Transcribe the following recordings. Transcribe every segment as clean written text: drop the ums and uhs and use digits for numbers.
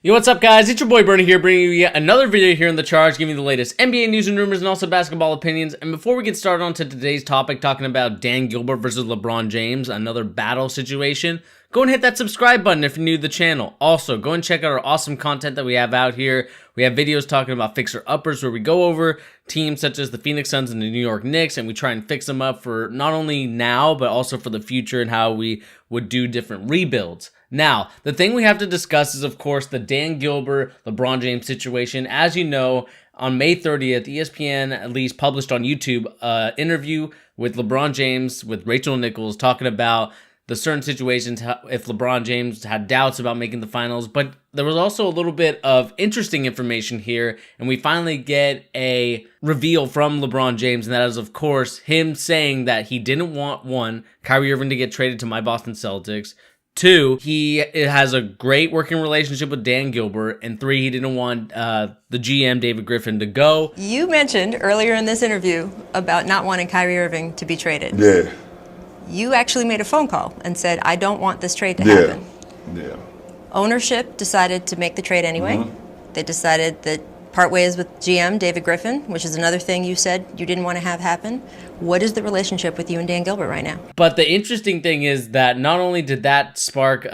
Yo, what's up, guys? It's your boy Bernie here, bringing you yet another video here in the charge, giving you the latest NBA news and rumors and also basketball opinions. And before we get started on to today's topic, talking about Dan Gilbert versus LeBron James, another battle situation, go and hit that subscribe button if you're new to the channel. Also, go and check out our awesome content that we have out here. We have videos talking about fixer-uppers where we go over teams such as the Phoenix Suns and the New York Knicks, and we try and fix them up for not only now, but also for the future and how we would do different rebuilds. Now, the thing we have to discuss is, of course, the Dan Gilbert, LeBron James situation. As you know, on May 30th, ESPN at least published on YouTube an interview with LeBron James, with Rachel Nichols, talking about the certain situations, if LeBron James had doubts about making the finals. But there was also a little bit of interesting information here, and we finally get a reveal from LeBron James, and that is, of course, him saying that he didn't want, one, Kyrie Irving to get traded to my Boston Celtics, two, he has a great working relationship with Dan Gilbert, and three, he didn't want the GM, David Griffin, to go. You mentioned earlier in this interview about not wanting Kyrie Irving to be traded. Yeah. You actually made a phone call and said, I don't want this trade to happen. Yeah. Ownership decided to make the trade anyway. They decided that part ways with GM, David Griffin, which is another thing you said you didn't want to have happen. What is the relationship with you and Dan Gilbert right now? But the interesting thing is that not only did that spark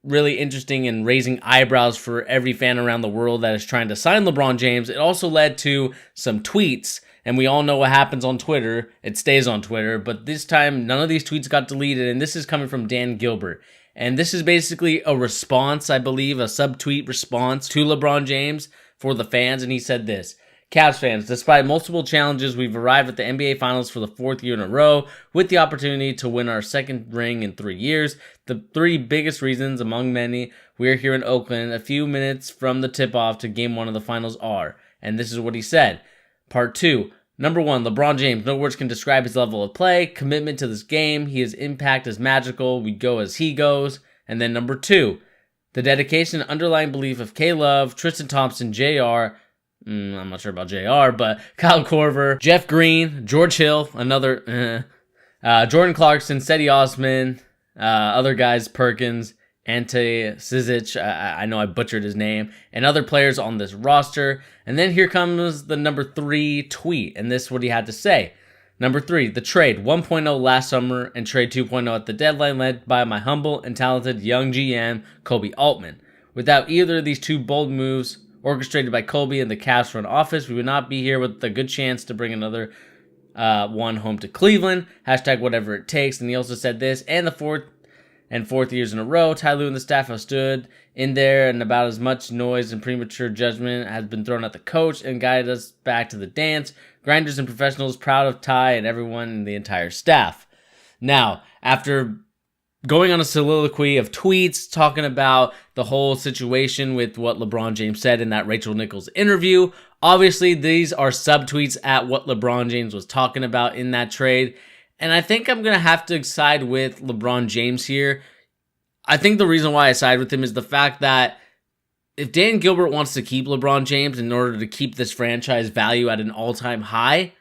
really interesting and raising eyebrows for every fan around the world that is trying to sign LeBron James, it also led to some tweets. And we all know what happens on Twitter. It stays on Twitter. But this time, none of these tweets got deleted. And this is coming from Dan Gilbert. And this is basically a response, I believe, a subtweet response to LeBron James for the fans. And he said this: Cavs fans, despite multiple challenges, we've arrived at the NBA Finals for the fourth year in a row with the opportunity to win our second ring in 3 years. The three biggest reasons, among many, we're here in Oakland a few minutes from the tip-off to Game 1 of the Finals are. And this is what he said. Part 2. Number 1, LeBron James. No words can describe his level of play, commitment to this game. His impact is magical. We go as he goes. And then number 2, the dedication and underlying belief of K-Love, Tristan Thompson, JR. I'm not sure about JR, but Kyle Korver, Jeff Green, George Hill, another, Jordan Clarkson, Cedi Osman, other guys, Perkins, Ante Cizic, I know I butchered his name, and other players on this roster. And then here comes the number 3 tweet, and this is what he had to say. Number 3, the trade 1.0 last summer and trade 2.0 at the deadline, led by my humble and talented young GM, Kobe Altman. Without either of these two bold moves, orchestrated by Kobe and the Cavs front office, we would not be here with a good chance to bring another one home to Cleveland. # whatever it takes. And he also said this: and the fourth years in a row, Ty Lue and the staff have stood in there, and about as much noise and premature judgment has been thrown at the coach and guided us back to the dance. Grinders and professionals, proud of Ty and everyone in the entire staff. Now, after going on a soliloquy of tweets talking about the whole situation with what LeBron James said in that Rachel Nichols interview, obviously these are subtweets at what LeBron James was talking about in that trade. And I think I'm going to have to side with LeBron James here. I think the reason why I side with him is the fact that if Dan Gilbert wants to keep LeBron James in order to keep this franchise value at an all-time high,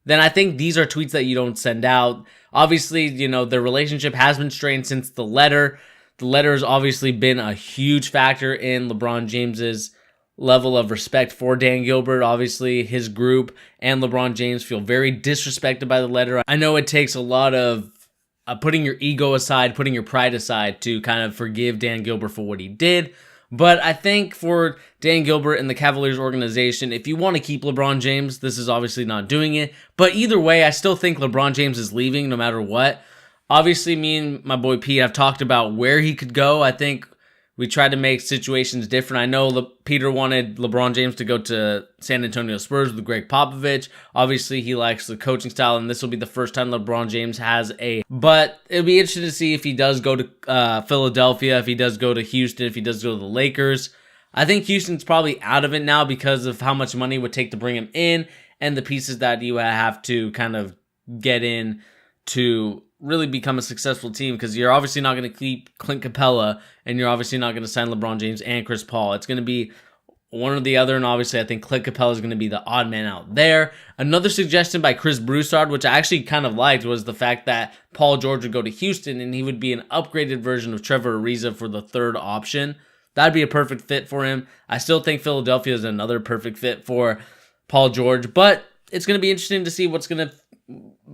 then I think these are tweets that you don't send out. Obviously, you know, their relationship has been strained since the letter. The letter has obviously been a huge factor in LeBron James's level of respect for Dan Gilbert. Obviously, his group and LeBron James feel very disrespected by the letter. I know it takes a lot of putting your ego aside, putting your pride aside to kind of forgive Dan Gilbert for what he did. But I think for Dan Gilbert and the Cavaliers organization, if you want to keep LeBron James, this is obviously not doing it. But either way, I still think LeBron James is leaving no matter what. Obviously, me and my boy Pete have talked about where he could go. I think we tried to make situations different. I know Peter wanted LeBron James to go to San Antonio Spurs with Greg Popovich. Obviously, he likes the coaching style, and this will be the first time LeBron James has a... But it'll be interesting to see if he does go to Philadelphia, if he does go to Houston, if he does go to the Lakers. I think Houston's probably out of it now because of how much money it would take to bring him in and the pieces that you have to kind of get in to really become a successful team, because you're obviously not going to keep Clint Capella, and you're obviously not going to sign LeBron James and Chris Paul. It's going to be one or the other, and obviously I think Clint Capella is going to be the odd man out there. Another suggestion by Chris Broussard, which I actually kind of liked, was the fact that Paul George would go to Houston, and he would be an upgraded version of Trevor Ariza for the third option. That'd be a perfect fit for him. I still think Philadelphia is another perfect fit for Paul George, but it's going to be interesting to see what's going to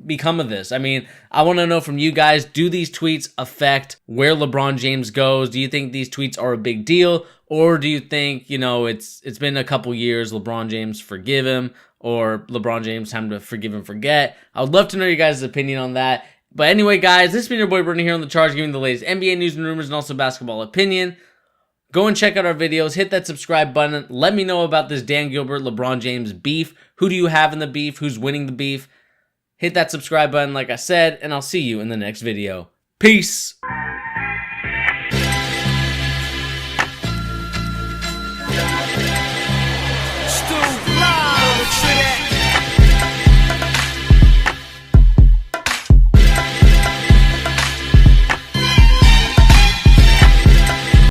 become of this. I mean, I want to know from you guys, do these tweets affect where LeBron James goes? Do you think these tweets are a big deal? Or do you think, you know, it's been a couple years, LeBron James, forgive him, or LeBron James, time to forgive and forget? I would love to know your guys' opinion on that. But anyway, guys, this has been your boy Brittany here on The Charge, giving the latest NBA news and rumors and also basketball opinion. Go and check out our videos. Hit that subscribe button. Let me know about this Dan Gilbert, LeBron James beef. Who do you have in the beef? Who's winning the beef? Hit that subscribe button like I said, and I'll see you in the next video. Peace!